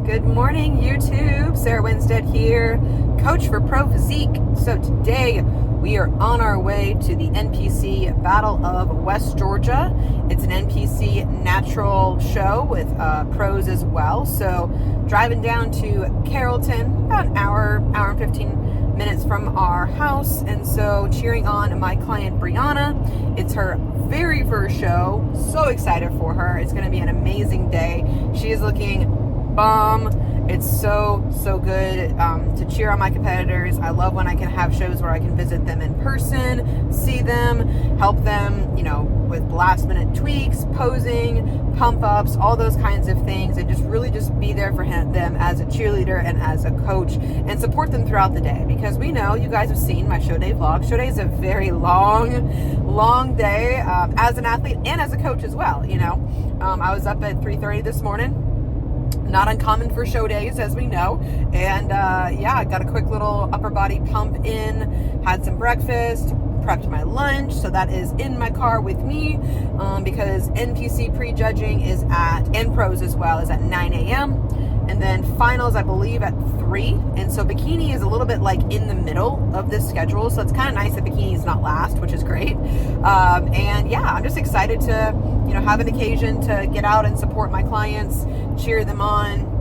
Good morning, YouTube. Sarah Winstead here, coach for Pro Physique. So today we are on our way to the NPC Battle of West Georgia. It's an NPC natural show with pros as well. So driving down to Carrollton, about an hour and 15 minutes from our house. And so cheering on my client Briana. It's her very first show. So excited for her. It's going to be an amazing day. She is looking bomb. It's so good to cheer on my competitors. I love when I can have shows where I can visit them in person, see them, help them, with last minute tweaks, posing, pump ups, all those kinds of things, and just really be there for them as a cheerleader and as a coach, and support them throughout the day. Because we know, you guys have seen my show day vlog. Show day is a very long day as an athlete and as a coach as well. I was up at 3:30 this morning. Not uncommon for show days, as we know. And I got a quick little upper body pump in, had some breakfast, prepped my lunch. So that is in my car with me because NPC Prejudging is and pros as well, is at 9 a.m. And then finals, I believe, at 3. And so bikini is a little bit like in the middle of this schedule. So it's kind of nice that bikini is not last, which is great. I'm just excited to, have an occasion to get out and support my clients, cheer them on.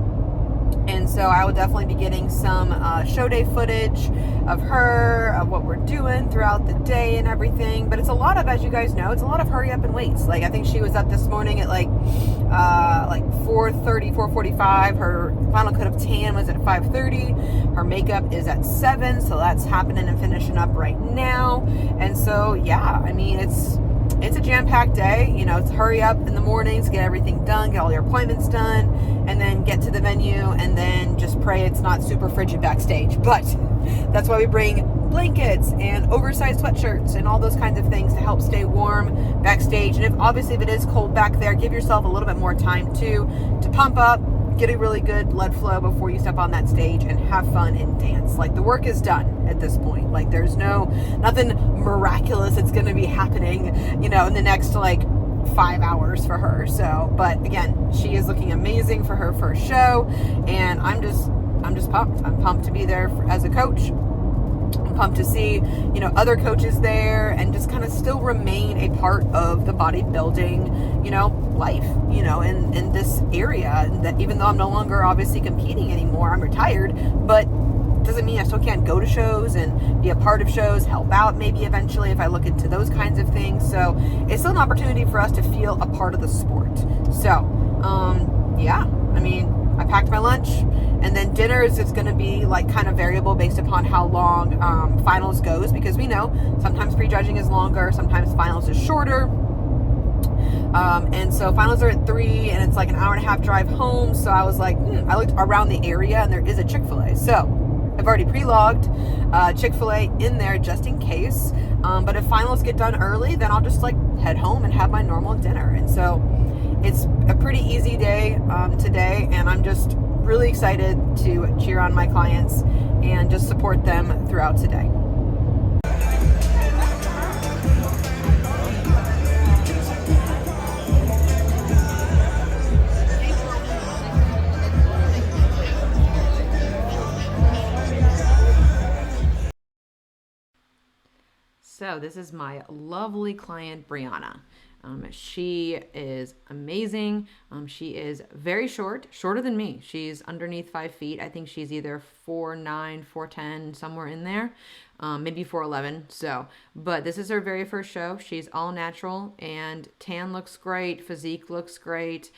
And so I will definitely be getting some show day footage of her, of what we're doing throughout the day and everything. But it's a lot of, as you guys know, it's a lot of hurry up and waits. Like, I think she was up this morning at like 4:30, 4:45. Her final cut of tan was at 5:30. Her makeup is at 7. So that's happening and finishing up right now. And so, it's a jam-packed day. It's hurry up in the mornings, get everything done, get all your appointments done, and then get to the venue, and then just pray it's not super frigid backstage. But that's why we bring blankets and oversized sweatshirts and all those kinds of things to help stay warm backstage. And if it is cold back there, give yourself a little bit more time to pump up, get a really good blood flow before you step on that stage and have fun and dance. Like, the work is done at this point. Like, there's nothing miraculous that's going to be happening, in the next 5 hours for her. So, but again, she is looking amazing for her first show, and I'm just pumped. I'm pumped to be there as a coach. I'm pumped to see, other coaches there, and just kind of still remain a part of the bodybuilding, life, in this area. And that even though I'm no longer obviously competing anymore, I'm retired, but doesn't mean I still can't go to shows and be a part of shows, help out maybe eventually if I look into those kinds of things. So it's still an opportunity for us to feel a part of the sport. So, I packed my lunch, and then dinner is just going to be kind of variable based upon how long finals goes, because we know sometimes prejudging is longer, sometimes finals is shorter. And so finals are at 3, and it's like an hour and a half drive home. So I was like, I looked around the area, and there is a Chick-fil-A. So I've already pre-logged Chick-fil-A in there just in case. But if finals get done early, then I'll just head home and have my normal dinner. And so it's a pretty easy day today, and I'm just really excited to cheer on my clients and just support them throughout today. So this is my lovely client, Briana. She is amazing. She is very shorter than me. She's underneath 5 feet. I think she's either 4'9", 4'10", somewhere in there, maybe 4'11". So, but this is her very first show. She's all natural, and tan looks great. Physique looks great.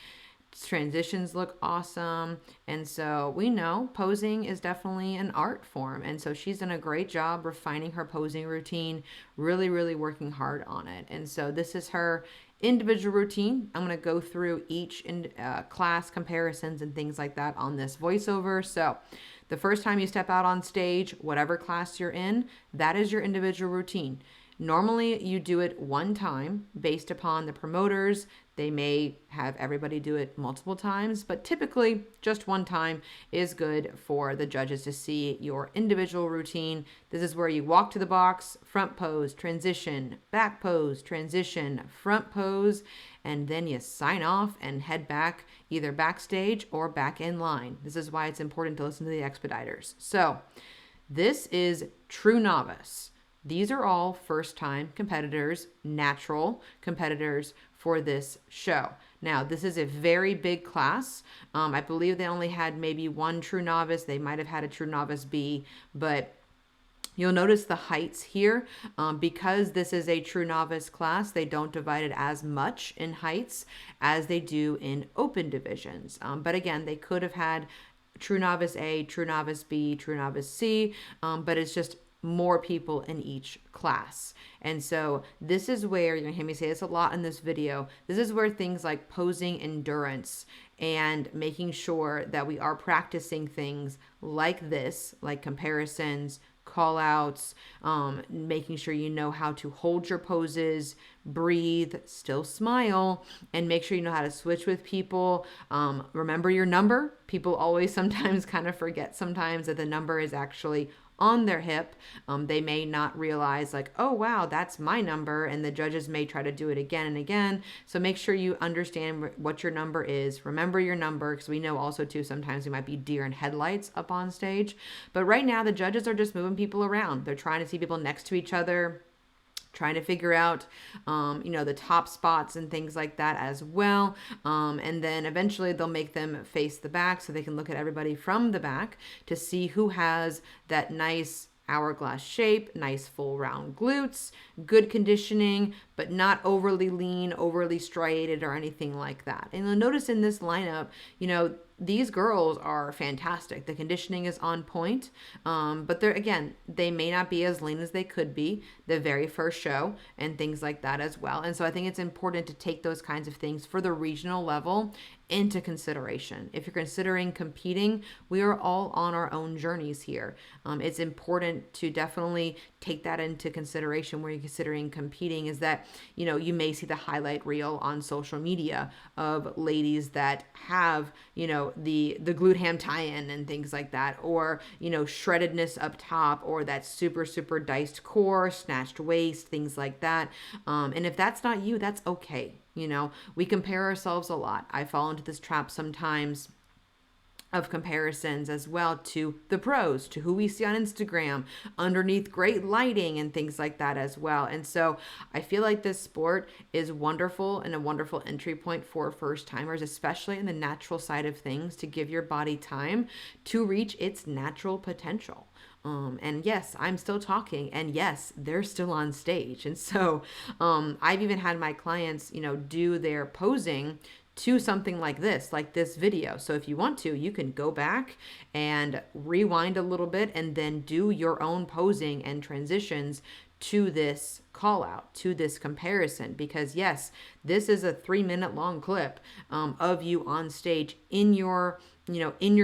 Transitions look awesome. And so we know posing is definitely an art form, and so she's done a great job refining her posing routine, really working hard on it. And so this is her individual routine. I'm going to go through each class comparisons and things like that on this voiceover. So the first time you step out on stage, whatever class you're in, that is your individual routine. Normally you do it one time based upon the promoters. They may have everybody do it multiple times, but typically just one time is good for the judges to see your individual routine. This is where you walk to the box, front pose, transition, back pose, transition, front pose, and then you sign off and head back either backstage or back in line. This is why it's important to listen to the expediters. So this is true novice. These are all first-time competitors, natural competitors for this show. Now, this is a very big class. I believe they only had maybe one true novice. They might have had a true novice B, but you'll notice the heights here. Because this is a true novice class, they don't divide it as much in heights as they do in open divisions. But again, they could have had true novice A, true novice B, true novice C, but it's just more people in each class. And so this is where, you're gonna hear me say this a lot in this video, this is where things like posing endurance and making sure that we are practicing things like this, like comparisons, call outs, making sure you know how to hold your poses, breathe, still smile, and make sure you know how to switch with people. Remember your number. People always sometimes kind of forget sometimes that the number is actually on their hip. They may not realize like, oh wow, that's my number, and the judges may try to do it again and again. So make sure you understand what your number is. Remember your number, because we know also too sometimes we might be deer in headlights up on stage. But right now the judges are just moving people around. They're trying to see people next to each other, trying to figure out, the top spots and things like that as well. And then eventually they'll make them face the back so they can look at everybody from the back to see who has that nice hourglass shape, nice full round glutes, good conditioning, but not overly lean, overly striated or anything like that. And you'll notice in this lineup, these girls are fantastic. The conditioning is on point, but they may not be as lean as they could be the very first show and things like that as well. And so I think it's important to take those kinds of things for the regional level into consideration. If you're considering competing, we are all on our own journeys here. It's important to definitely take that into consideration where you're considering competing, is that, you may see the highlight reel on social media of ladies that have, the glute ham tie-in and things like that, or, shreddedness up top, or that super, super diced core, snatched waist, things like that. And if that's not you, that's okay. We compare ourselves a lot. I fall into this trap sometimes of comparisons as well to the pros, to who we see on Instagram, underneath great lighting and things like that as well. And so I feel like this sport is wonderful and a wonderful entry point for first timers, especially in the natural side of things, to give your body time to reach its natural potential. And yes, I'm still talking, and yes, they're still on stage. And so I've even had my clients, do their posing to something like this video. So if you want to, you can go back and rewind a little bit and then do your own posing and transitions to this call out, to this comparison, because yes, this is a 3-minute long clip of you on stage in your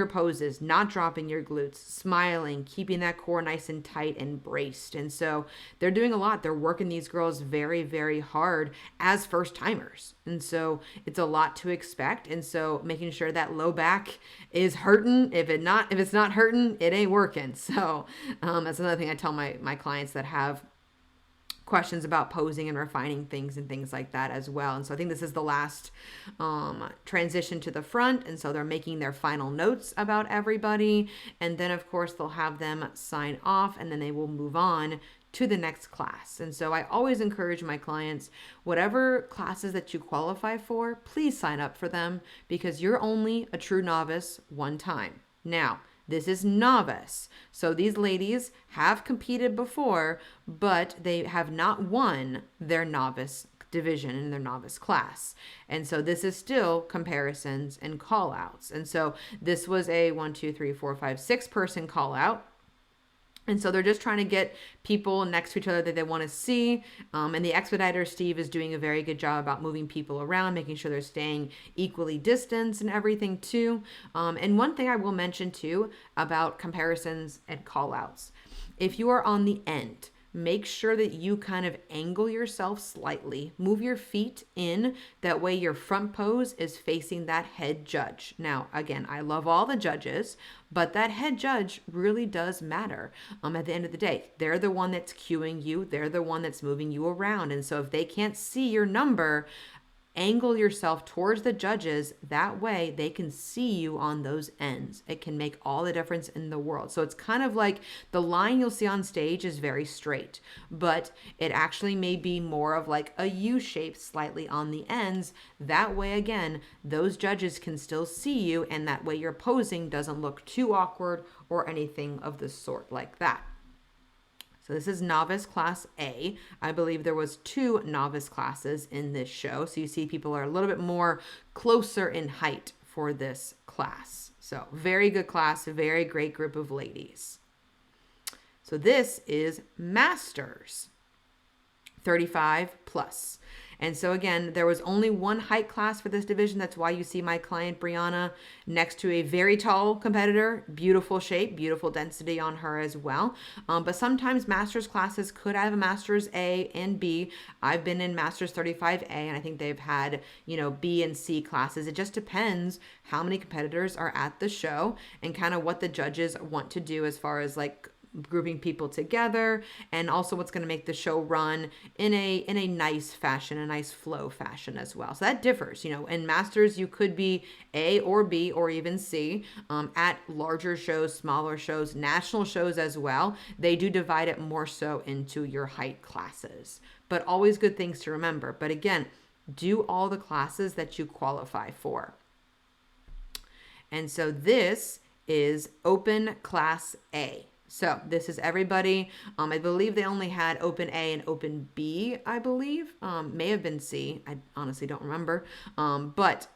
poses, not dropping your glutes, smiling, keeping that core nice and tight and braced. And so they're doing a lot. They're working these girls very, very hard as first timers. And so it's a lot to expect. And so making sure that low back is hurting. If it's not hurting, it ain't working. So that's another thing I tell my clients that have questions about posing and refining things and things like that as well. And so I think this is the last transition to the front. And so they're making their final notes about everybody. And then of course they'll have them sign off, and then they will move on to the next class. And so I always encourage my clients, whatever classes that you qualify for, please sign up for them, because you're only a true novice one time. Now, this is novice. So these ladies have competed before, but they have not won their novice division in their novice class. And so this is still comparisons and call outs. And so this was a 6 person call out. And so they're just trying to get people next to each other that they want to see. And the expediter, Steve, is doing a very good job about moving people around, making sure they're staying equally distanced and everything too. And one thing I will mention too about comparisons and call outs. If you are on the end, make sure that you kind of angle yourself slightly, move your feet in, that way your front pose is facing that head judge. Now, again, I love all the judges, but that head judge really does matter. At the end of the day, they're the one that's cueing you. They're the one that's moving you around. And so if they can't see your number, Angle yourself towards the judges. That way they can see you on those ends. It can make all the difference in the world. So it's kind of like the line you'll see on stage is very straight, but it actually may be more of like a U shape slightly on the ends. That way, again, those judges can still see you, and that way your posing doesn't look too awkward or anything of the sort like that. So this is novice class A. I believe there was 2 novice classes in this show. So you see people are a little bit more closer in height for this class. So very good class, very great group of ladies. So this is masters, 35 plus. And so again, there was only 1 height class for this division. That's why you see my client Briana next to a very tall competitor. Beautiful shape, beautiful density on her as well. But sometimes masters classes could have a masters A and B. I've been in masters 35A, and I think they've had, B and C classes. It just depends how many competitors are at the show and kind of what the judges want to do as far as like grouping people together, and also what's going to make the show run in a nice fashion, a nice flow fashion as well. So that differs. In masters you could be A or B or even C. At larger shows, smaller shows, national shows as well, they do divide it more so into your height classes. But always good things to remember. But again, do all the classes that you qualify for. And so this is open class A. So this is everybody. I believe they only had open A and open B, I believe. May have been C. I honestly don't remember. But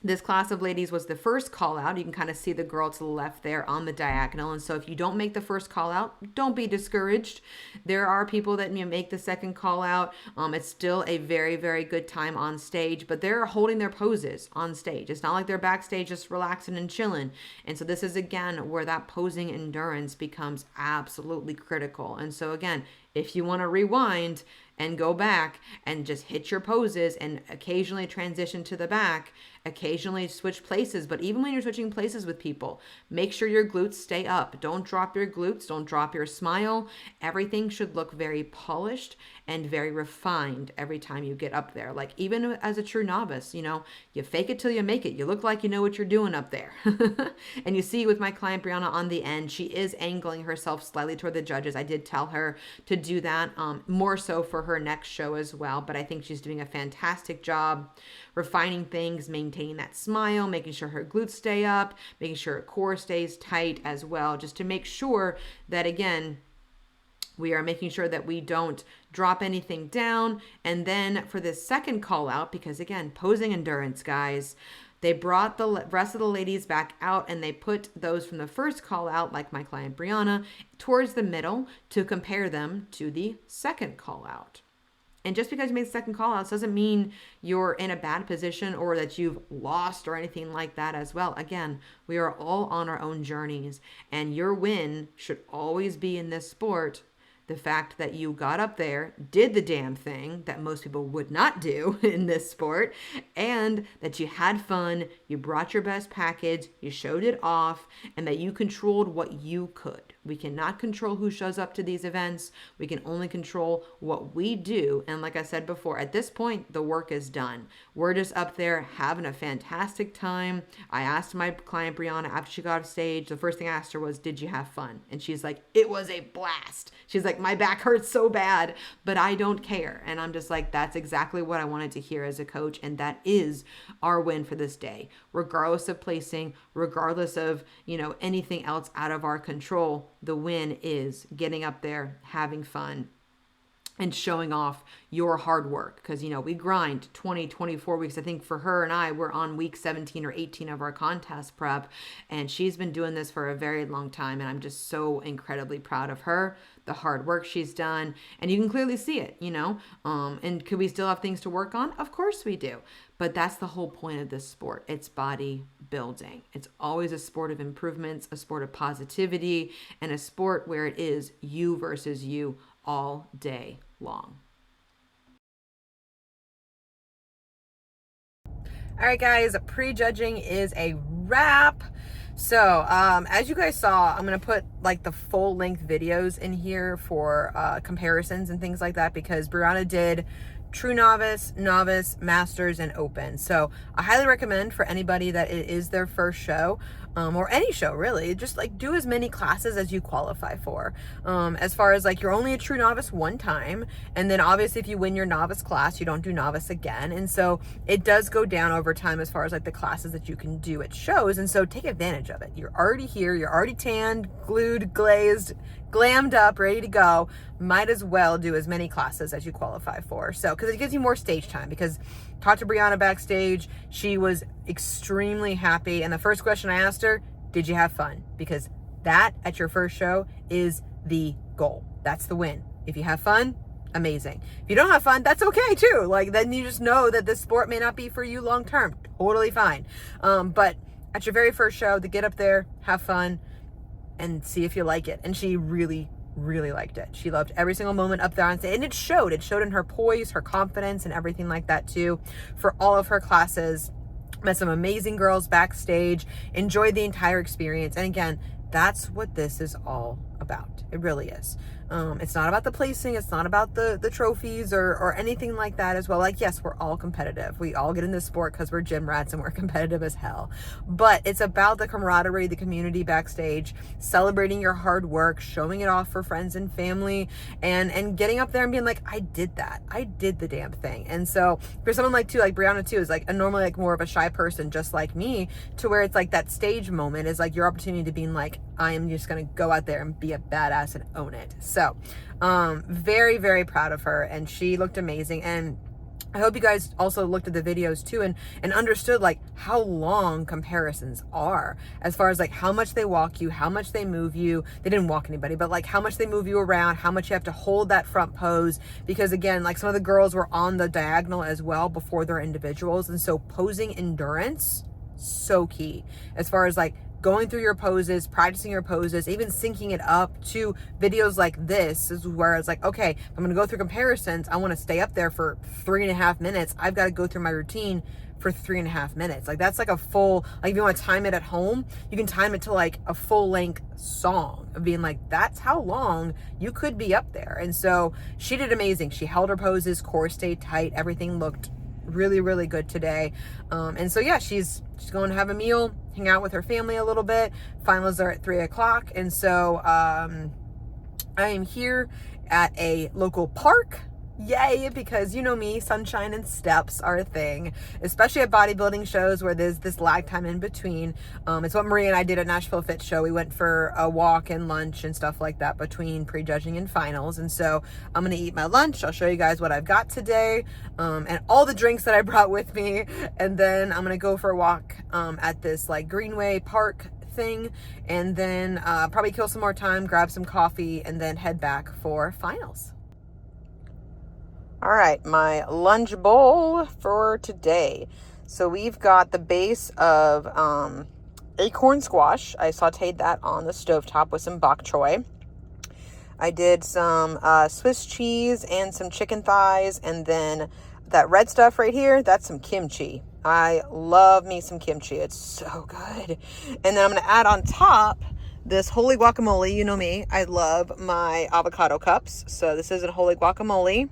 this class of ladies was the first call out. You can kind of see the girl to the left there on the diagonal. And so if you don't make the first call out, don't be discouraged. There are people that make the second call out. It's still a very, very good time on stage, but they're holding their poses on stage. It's not like they're backstage just relaxing and chilling. And so this is, again, where that posing endurance becomes absolutely critical. And so again, if you want to rewind and go back and just hit your poses and occasionally transition to the back, occasionally switch places. But even when you're switching places with people, make sure your glutes stay up. Don't drop your glutes. Don't drop your smile. Everything should look very polished and very refined every time you get up there. Like even as a true novice, you fake it till you make it. You look like you know what you're doing up there. And you see with my client Briana on the end, she is angling herself slightly toward the judges. I did tell her to do that more so for her next show as well. But I think she's doing a fantastic job refining things, maintaining that smile, making sure her glutes stay up, making sure her core stays tight as well, just to make sure that, again, we are making sure that we don't drop anything down. And then for this second call out, because again, posing endurance, guys, they brought the rest of the ladies back out and they put those from the first call out, like my client Briana, towards the middle to compare them to the second call out. And just because you made the second call outs doesn't mean you're in a bad position or that you've lost or anything like that as well. Again, we are all on our own journeys, and your win should always be in this sport the fact that you got up there, did the damn thing that most people would not do in this sport, and that you had fun, you brought your best package, you showed it off, and that you controlled what you could. We cannot control who shows up to these events. We can only control what we do. And like I said before, at this point, the work is done. We're just up there having a fantastic time. I asked my client Briana after she got off stage, the first thing I asked her was, did you have fun? And she's like, it was a blast. She's like, my back hurts so bad, but I don't care. And I'm just like, that's exactly what I wanted to hear as a coach. And that is our win for this day, regardless of placing, regardless of, anything else out of our control. The win is getting up there, having fun, and showing off your hard work. Because, we grind 20, 24 weeks. I think for her and I, we're on week 17 or 18 of our contest prep. And she's been doing this for a very long time. And I'm just so incredibly proud of her, the hard work she's done. And you can clearly see it, And could we still have things to work on? Of course we do. But that's the whole point of this sport. It's body building. It's always a sport of improvements, a sport of positivity, and a sport where it is you versus you all day long. All right, guys, prejudging is a wrap. So as you guys saw, I'm going to put like the full length videos in here for comparisons and things like that, because Briana did True Novice, Novice, Masters, and Open. So I highly recommend for anybody that it is their first show, or any show really, just like do as many classes as you qualify for. As far as like, you're only a True Novice one time, and then obviously if you win your Novice class, you don't do Novice again. And so it does go down over time as far as like the classes that you can do at shows. And so take advantage of it. You're already here, you're already tanned, glued, glazed, glammed up, ready to go. Might as well do as many classes as you qualify for. So, because it gives you more stage time. Because talked to Briana backstage, she was extremely happy. And the first question I asked her, did you have fun? Because that at your first show is the goal. That's the win. If you have fun, amazing. If you don't have fun, that's okay too. Like, then you just know that this sport may not be for you long term. Totally fine. But at your very first show, to get up there, have fun, and see if you like it. And she really liked it. She loved every single moment up there on stage, and it showed in her poise, her confidence, and everything like that too. For all of her classes, met some amazing girls backstage, enjoyed the entire experience. And again, that's what this is all about. It really is. It's not about the placing. It's not about the trophies or anything like that as well. Like, yes, we're all competitive. We all get in this sport because we're gym rats and we're competitive as hell. But it's about the camaraderie, the community backstage, celebrating your hard work, showing it off for friends and family, and getting up there and being like, I did that. I did the damn thing. And so for someone like Briana too, is like normally like more of a shy person just like me, to where it's like that stage moment is like your opportunity to being like, I am just going to go out there and be a badass and own it. So, very proud of her, and she looked amazing. And I hope you guys also looked at the videos too and understood like how long comparisons are, as far as like how much they walk you, how much they move you. They didn't walk anybody, but like how much they move you around, how much you have to hold that front pose. Because again, like some of the girls were on the diagonal as well before their individuals. And so posing endurance, so key as far as like going through your poses, practicing your poses, even syncing it up to videos like this is where it's like, okay, if I'm going to go through comparisons, I want to stay up there for 3.5 minutes. I've got to go through my routine for 3.5 minutes. Like that's like a full, like if you want to time it at home, you can time it to like a full length song of being like, that's how long you could be up there. And so she did amazing. She held her poses, core stayed tight. Everything looked really good today. And so yeah, she's going to have a meal, hang out with her family a little bit. Finals are at 3 o'clock. And so I am here at a local park. Yay, because you know me, sunshine and steps are a thing, especially at bodybuilding shows where there's this lag time in between. It's what Maria and I did at Nashville Fit Show. We went for a walk and lunch and stuff like that between prejudging and finals. And so I'm going to eat my lunch. I'll show you guys what I've got today, and all the drinks that I brought with me. And then I'm going to go for a walk at this like Greenway Park thing, and then probably kill some more time, grab some coffee, and then head back for finals. All right, my lunch bowl for today. So we've got the base of acorn squash. I sauteed that on the stovetop with some bok choy. I did some Swiss cheese and some chicken thighs, and then that red stuff right here, that's some kimchi. I love me some kimchi. It's so good. And then I'm going to add on top this holy guacamole. You know me, I love my avocado cups. So this is a holy guacamole.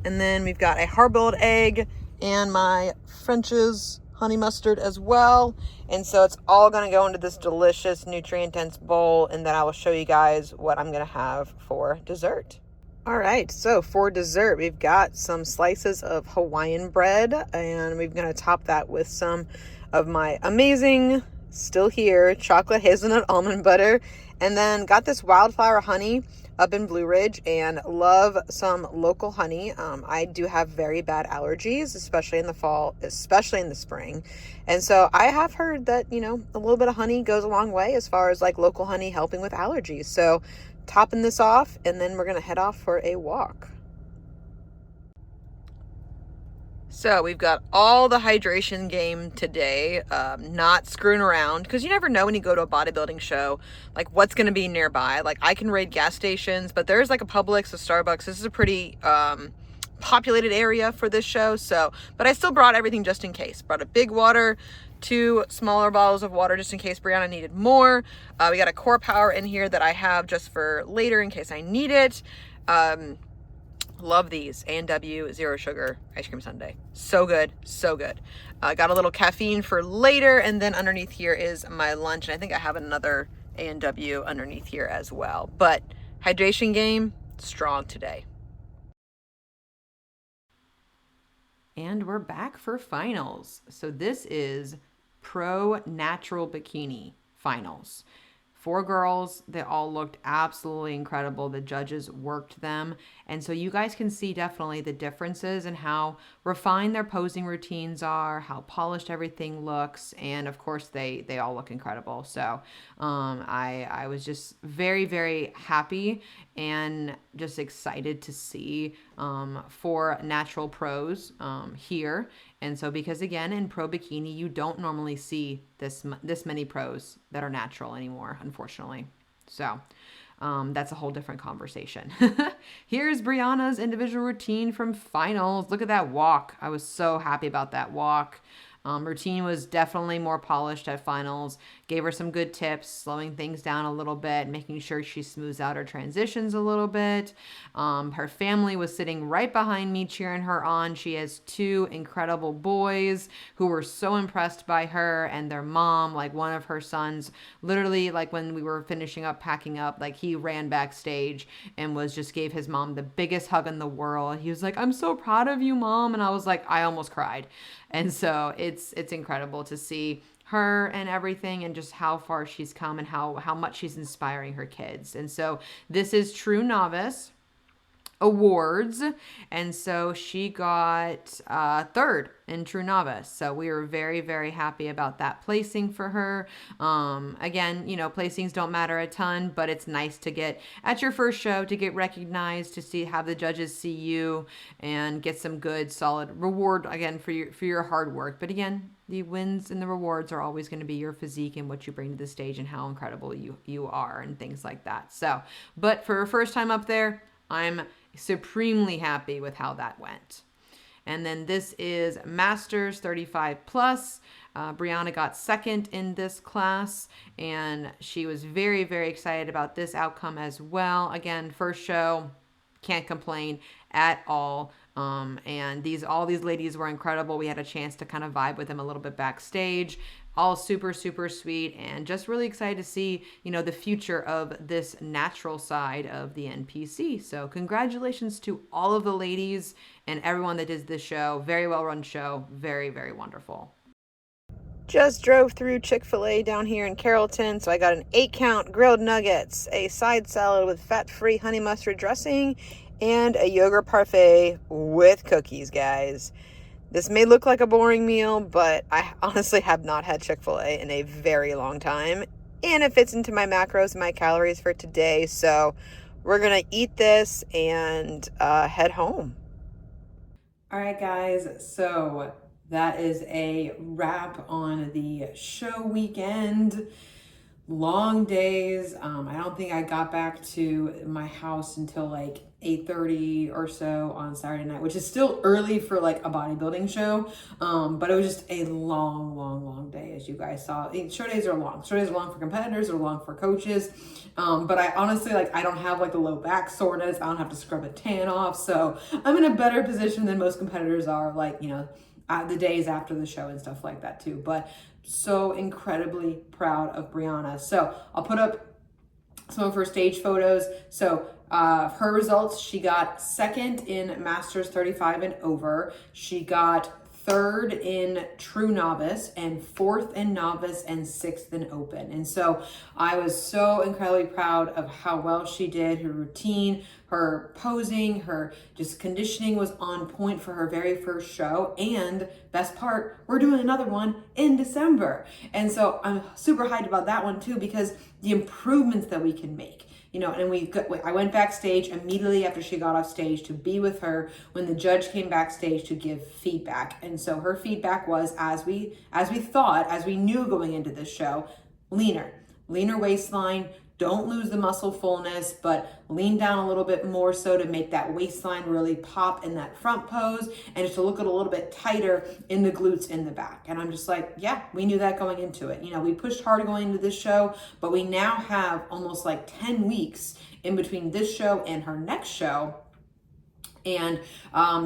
And then we've got a hard-boiled egg and my French's honey mustard as well. And so it's all going to go into this delicious nutrient-dense bowl. And then I will show you guys what I'm going to have for dessert. All right, so for dessert, we've got some slices of Hawaiian bread, and we're going to top that with some of my amazing, still here, chocolate hazelnut almond butter. And then got this wildflower honey up in Blue Ridge, and love some local honey. I do have very bad allergies, especially in the fall, especially in the spring. And so I have heard that, you know, a little bit of honey goes a long way as far as like local honey helping with allergies. So topping this off, and then we're going to head off for a walk. So we've got all the hydration game today, not screwing around, because you never know when you go to a bodybuilding show, like what's going to be nearby. Like I can raid gas stations, but there's like a Publix, a Starbucks. This is a pretty populated area for this show. So, but I still brought everything just in case. Brought a big water, 2 smaller bottles of water just in case Briana needed more. We got a Core Power in here that I have just for later in case I need it. Love these A&W zero sugar ice cream sundae. So good, so good. Got a little caffeine for later, and then underneath here is my lunch. And I think I have another A&W underneath here as well. But hydration game, strong today. And we're back for finals. So this is Pro Natural Bikini finals. 4 girls, they all looked absolutely incredible. The judges worked them. And so you guys can see definitely the differences in how refined their posing routines are, how polished everything looks. And of course, they all look incredible. So I was just very, very happy and just excited to see 4 natural pros here. And so because again, in pro bikini, you don't normally see this many pros that are natural anymore, unfortunately. So that's a whole different conversation. Here's Briana's individual routine from finals. Look at that walk. I was so happy about that walk. Routine was definitely more polished at finals. Gave her some good tips, slowing things down a little bit, making sure she smooths out her transitions a little bit. Her family was sitting right behind me, cheering her on. She has 2 incredible boys who were so impressed by her, and their mom, like one of her sons, literally like when we were finishing up, packing up, like he ran backstage and gave his mom the biggest hug in the world. He was like, "I'm so proud of you, Mom." And I was like, I almost cried. And so it's incredible to see her and everything, and just how far she's come and how much she's inspiring her kids. And so this is True Novice awards, and so she got 3rd in True Novice. So we were very, very happy about that placing for her. Again, placings don't matter a ton, but it's nice to get at your first show, to get recognized, to have the judges see you and get some good solid reward again for your hard work. But again, the wins and the rewards are always going to be your physique and what you bring to the stage and how incredible you are and things like that. So, but for her first time up there, I'm supremely happy with how that went. And then this is Masters 35 plus. Briana got 2nd in this class, and she was very, very excited about this outcome as well. Again, first show, can't complain at all. And all these ladies were incredible. We had a chance to kind of vibe with them a little bit backstage. All super, super sweet, and just really excited to see, the future of this natural side of the NPC. So congratulations to all of the ladies and everyone that did this show. Very well run show. Very, very wonderful. Just drove through Chick-fil-A down here in Carrollton, so I got an 8-count grilled nuggets, a side salad with fat-free honey mustard dressing, and a yogurt parfait with cookies, guys. This may look like a boring meal, but I honestly have not had Chick-fil-A in a very long time, and it fits into my macros and my calories for today, so we're gonna eat this and head home. All right, guys, so that is a wrap on the show weekend. Long days. I don't think I got back to my house until like 8:30 or so on Saturday night, which is still early for like a bodybuilding show. But it was just a long day, as you guys saw. Show days are long. Show days are long for competitors, they're long for coaches. But I honestly, I don't have like the low back soreness. I don't have to scrub a tan off. So I'm in a better position than most competitors are, the days after the show and stuff like that too. But so incredibly proud of Briana. So I'll put up some of her stage photos. So her results, she got 2nd in Masters 35 and over. She got 3rd in True Novice, and 4th in Novice, and 6th in Open. And so I was so incredibly proud of how well she did. Her routine, her posing, her just conditioning was on point for her very first show. And best part, we're doing another one in December. And so I'm super hyped about that one too, because the improvements that we can make. And I went backstage immediately after she got off stage to be with her when the judge came backstage to give feedback. And so her feedback was, as we knew going into this show, leaner waistline. Don't lose the muscle fullness, but lean down a little bit more so to make that waistline really pop in that front pose, and just to look a little bit tighter in the glutes in the back. And I'm just like, yeah, we knew that going into it. We pushed hard going into this show, but we now have almost 10 weeks in between this show and her next show. and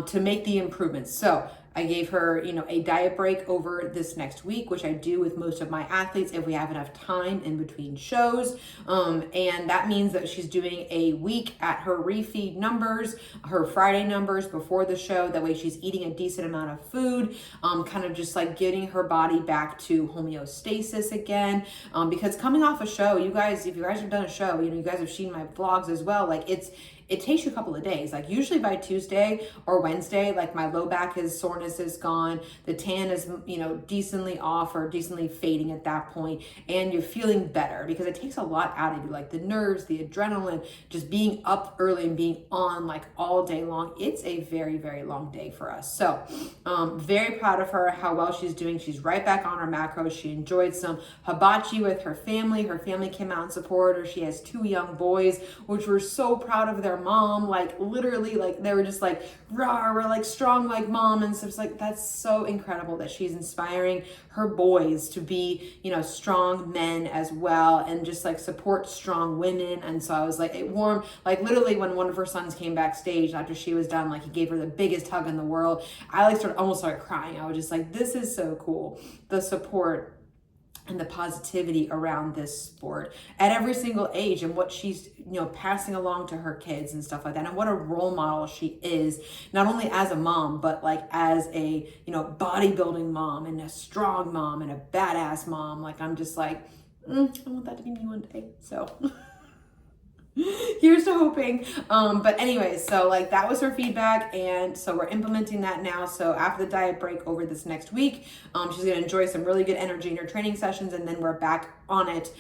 to make the improvements. So I gave her, a diet break over this next week, which I do with most of my athletes if we have enough time in between shows. And that means that she's doing a week at her refeed numbers, her Friday numbers before the show. That way she's eating a decent amount of food, kind of just like getting her body back to homeostasis again. Because coming off a show, you guys, if you guys have done a show, you guys have seen my vlogs as well. Like it takes you a couple of days. Like usually by Tuesday or Wednesday, like my low back soreness is gone. The tan is, decently off or decently fading at that point, and you're feeling better because it takes a lot out of you, like the nerves, the adrenaline, just being up early and being on like all day long. It's a very, very long day for us. So very proud of her, how well she's doing. She's right back on her macros. She enjoyed some hibachi with her family. Her family came out and supported her. She has 2 young boys, which we're so proud of their mom. Like literally, like they were just like, rah, we're like strong like mom. And so it's like, that's so incredible that she's inspiring her boys to be, strong men as well, and just like support strong women. And so I was like, it warmed, like literally when one of her sons came backstage after she was done, like he gave her the biggest hug in the world. I like almost started crying. I was just like, this is so cool. The support and the positivity around this sport at every single age, and what she's passing along to her kids and stuff like that, and what a role model she is, not only as a mom but like as a bodybuilding mom and a strong mom and a badass mom. Like I'm just like, I want that to be me one day. So here's to hoping. But anyways, so like that was her feedback, and so we're implementing that now. So after the diet break over this next week, she's gonna enjoy some really good energy in her training sessions, and then we're back on it,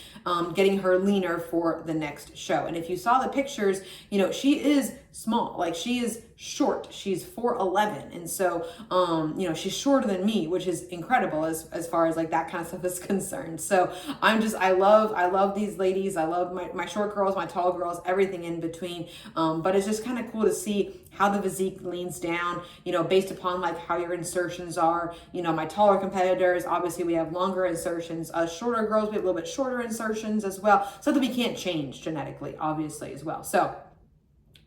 getting her leaner for the next show. And if you saw the pictures, she is small, like she is short. She's 4'11", and so she's shorter than me, which is incredible as far as like that kind of stuff is concerned. So I love these ladies. I love my short girls, my tall girls, everything in between. But it's just kind of cool to see how the physique leans down, based upon like how your insertions are. My taller competitors, obviously we have longer insertions. Us shorter girls, we have a little bit shorter insertions as well. So that we can't change genetically, obviously, as well. So,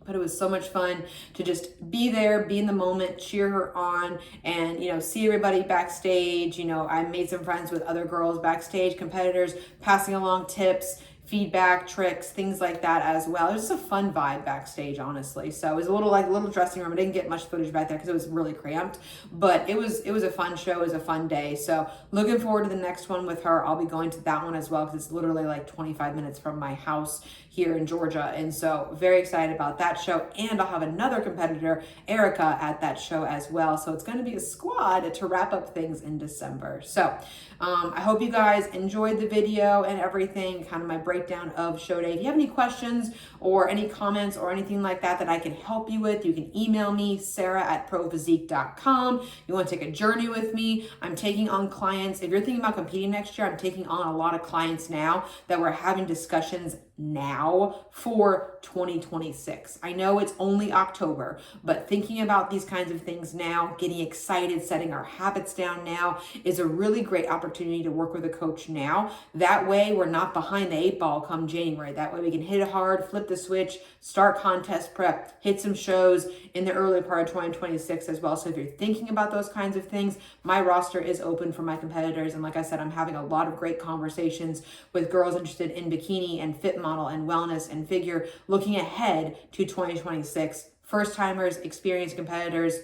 but it was so much fun to just be there, be in the moment, cheer her on, and, see everybody backstage. I made some friends with other girls backstage, competitors, passing along tips, feedback, tricks, things like that as well. It was just a fun vibe backstage, honestly. So it was a little dressing room. I didn't get much footage back there because it was really cramped, but it was a fun show. It was a fun day. So looking forward to the next one with her. I'll be going to that one as well because it's literally like 25 minutes from my house here in Georgia. And so very excited about that show. And I'll have another competitor, Erica, at that show as well. So it's going to be a squad to wrap up things in December. So I hope you guys enjoyed the video and everything, kind of my breakdown of show day. If you have any questions or any comments or anything like that I can help you with, you can email me, sarah@prophysique.com. You want to take a journey with me? I'm taking on clients. If you're thinking about competing next year, I'm taking on a lot of clients now that we're having discussions now for 2026. I know it's only October, but thinking about these kinds of things now, getting excited, setting our habits down now is a really great opportunity to work with a coach now. That way we're not behind the 8 ball come January. That way we can hit it hard, flip the switch, start contest prep, hit some shows in the early part of 2026 as well. So if you're thinking about those kinds of things, my roster is open for my competitors. And like I said, I'm having a lot of great conversations with girls interested in bikini and fit model and wellness and figure, looking ahead to 2026. First timers, experienced competitors,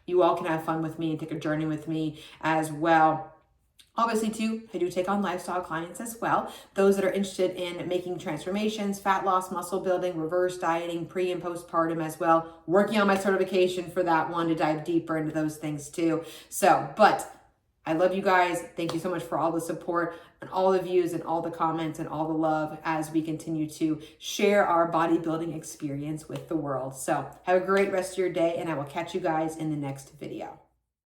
you all can have fun with me and take a journey with me as well. Obviously, too, I do take on lifestyle clients as well. Those that are interested in making transformations, fat loss, muscle building, reverse dieting, pre and postpartum as well. Working on my certification for that one to dive deeper into those things too. So, but I love you guys. Thank you so much for all the support and all the views and all the comments and all the love as we continue to share our bodybuilding experience with the world. So have a great rest of your day, and I will catch you guys in the next video.